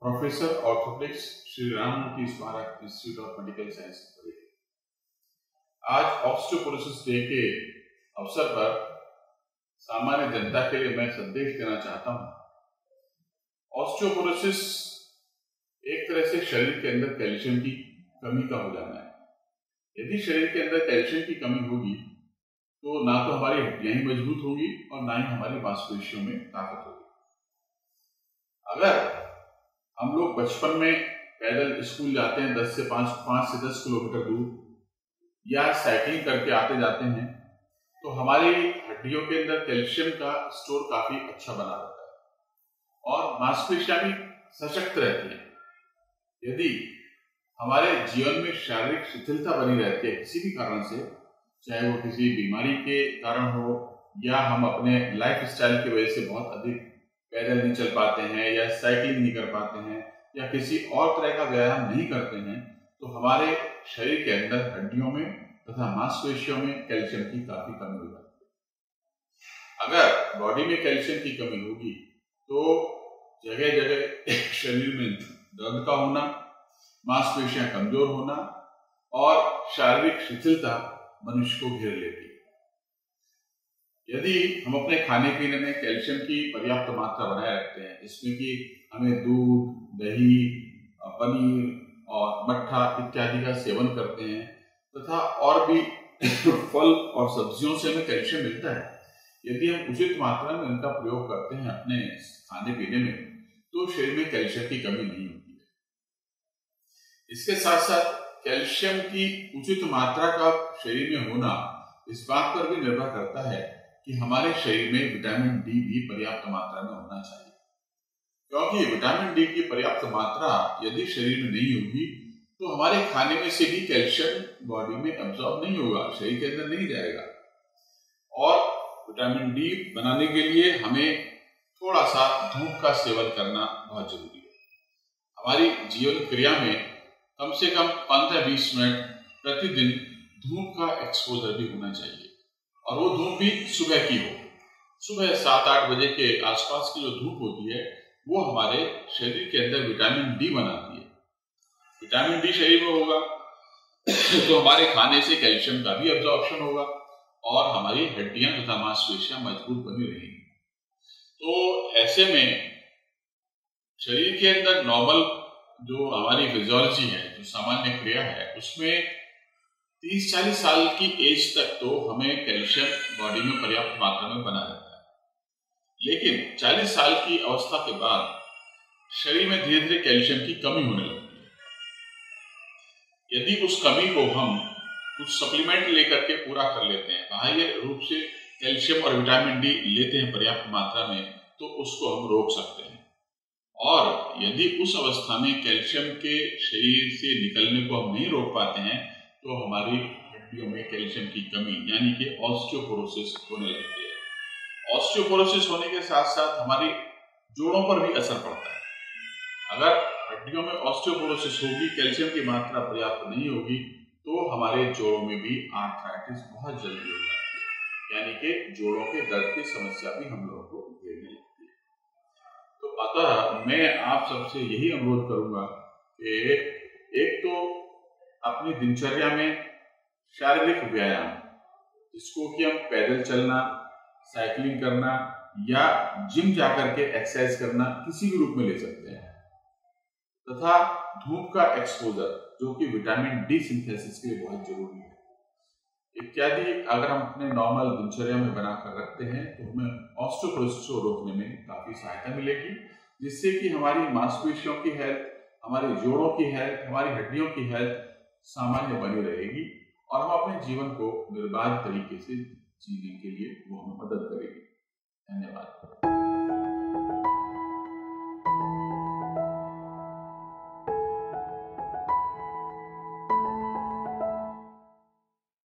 Professor orthopaedics Shri Ramamurthy स्मारक institute of medical science. आज osteoporosis day के अवसर पर सामान्य जनता के लिए मैं संदेश देना चाहता हूं। ऑस्टियोपोरोसिस एक तरह से शरीर के अंदर कैल्शियम की कमी का हो जाना है। यदि शरीर के अंदर कैल्शियम की कमी होगी तो ना तो हमारी हड्डियां ही मजबूत होंगी और ना ही हमारी मांसपेशियों में ताकत होगी। अगर हम लोग बचपन में पैदल स्कूल जाते हैं 5 से 10 किलोमीटर दूर या साइकिलिंग करके आते जाते हैं तो हमारी हड्डियों के अंदर कैल्शियम का स्टोर काफी अच्छा बना रहता है और मांसपेशियां भी सशक्त रहती हैं। यदि हमारे जीवन में शारीरिक शिथिलता बनी रहती है किसी भी कारण से, चाहे वो किसी बीमारी के कारण हो या हम अपने लाइफ स्टाइल की वजह से बहुत अधिक पैदल नहीं चल पाते हैं या साइकिलिंग नहीं कर पाते हैं या किसी और तरह का व्यायाम नहीं करते हैं, तो हमारे शरीर के अंदर हड्डियों में तथा मांसपेशियों में कैल्शियम की काफी कमी हो जाती है। अगर बॉडी में कैल्शियम की कमी होगी तो जगह जगह शरीर में दर्द का होना, मांसपेशियां कमजोर होना और शारीरिक शिथिलता मनुष्य को घेर लेती है। यदि हम अपने खाने पीने में कैल्शियम की पर्याप्त मात्रा बनाए रखते हैं, जिसमें कि हमें दूध, दही, पनीर और मट्ठा इत्यादि का सेवन करते हैं तथा और भी फल और सब्जियों से हमें कैल्शियम मिलता है, यदि हम उचित मात्रा में इनका प्रयोग करते हैं अपने खाने पीने में तो शरीर में कैल्शियम की कमी नहीं होती है। इसके साथ साथ कैल्शियम की उचित मात्रा का शरीर में होना इस बात पर भी निर्भर करता है कि हमारे शरीर में विटामिन डी भी पर्याप्त मात्रा में होना चाहिए, क्योंकि विटामिन डी की पर्याप्त मात्रा यदि शरीर में नहीं होगी तो हमारे खाने में से भी कैल्शियम बॉडी में एब्जॉर्ब नहीं होगा, शरीर के अंदर नहीं जाएगा। और विटामिन डी बनाने के लिए हमें थोड़ा सा धूप का सेवन करना बहुत जरूरी है। हमारी जीवन क्रिया में कम से कम 15-20 मिनट प्रतिदिन धूप का एक्सपोजर भी होना चाहिए और वो धूप भी सुबह की हो। सुबह 7-8 बजे के आसपास की जो धूप होती है वो हमारे शरीर के अंदर विटामिन डी बनाती है। विटामिन डी शरीर में होगा तो हमारे खाने से कैल्शियम का भी एब्जॉर्प्शन होगा और हमारी हड्डियां तथा मांसपेशियां मजबूत बनी रहेंगी। तो ऐसे में शरीर के अंदर नॉर्मल जो हमारी फिजियोलॉजी है, जो सामान्य क्रिया है, उसमें 30-40 साल की एज तक तो हमें कैल्शियम बॉडी में पर्याप्त मात्रा में बना रहता है, लेकिन 40 साल की अवस्था के बाद शरीर में धीरे धीरे कैल्शियम की कमी होने लगती है। यदि उस कमी को हम कुछ सप्लीमेंट लेकर के पूरा कर लेते हैं, बाह्य रूप से कैल्शियम और विटामिन डी लेते हैं पर्याप्त मात्रा में, तो उसको हम रोक सकते हैं। और यदि उस अवस्था में कैल्शियम के शरीर से निकलने को हम नहीं रोक पाते हैं तो हमारी हड्डियों में कैल्शियम की कमी यानी कि ऑस्टियोपोरोसिस होने लगती है। ऑस्टियोपोरोसिस होने के साथ साथ हमारी जोड़ों पर भी असर पड़ता है। अगर हड्डियों में ऑस्टियोपोरोसिस होगी, कैल्शियम की मात्रा पर्याप्त नहीं होगी, तो हमारे जोड़ों में भी आर्थराइटिस बहुत जल्दी हो जाती है, यानी कि जोड़ों के दर्द की समस्या भी हम लोगों को घेरने लगती है। तो अतः मैं आप सबसे यही अनुरोध करूंगा कि एक तो अपनी दिनचर्या में शारीरिक व्यायाम, जिसको कि हम पैदल चलना, साइकिलिंग करना या जिम जाकर के एक्सरसाइज करना किसी भी रूप में ले सकते हैं, तथा धूप का एक्सपोजर जो कि विटामिन डी सिंथेसिस के लिए बहुत जरूरी है, इत्यादि अगर हम अपने नॉर्मल दिनचर्या में बनाकर रखते हैं तो हमें ऑस्टियोपोरोसिस को रोकने में काफी सहायता मिलेगी, जिससे कि हमारी मांसपेशियों की हेल्थ, हमारे जोड़ों की हेल्थ, हमारी हड्डियों की हेल्थ सामान्य बनी रहेगी और हम अपने जीवन को निर्बाध तरीके से जीने के लिए वो हमें मदद करेगी। धन्यवाद।